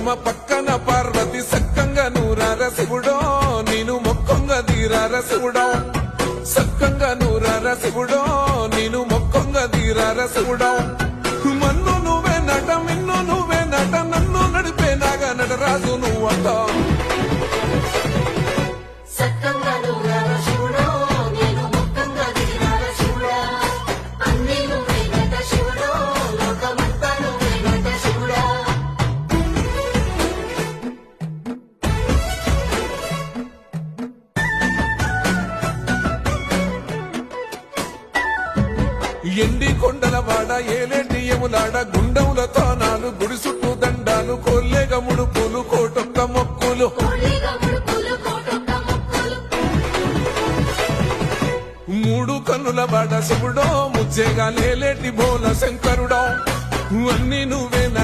పరమ పక్కన పార్వతి సక్కంగా నూరార శివుడో నేను మొక్కంగా తీరార శివుడో సక్కంగా నూరార శివుడో నేను మొక్కంగా తీరార శివుడో మన్ను నువ్వే నట మిన్ను నువ్వే నట నన్ను నడిపే నాగా నటరాజు నువ్వంట ఎండి కొండల వాడ ఏలేటి యములాడ గుండముల తానాలు గుడి చుట్టూ దండాలు కొల్లేగ ముడుపులు కోటొక్క మొక్కులు మూడు కన్నుల వాడ శివుడో ముచ్చేగా లేలేటి బోల శంకరుడో అన్ని నువ్వు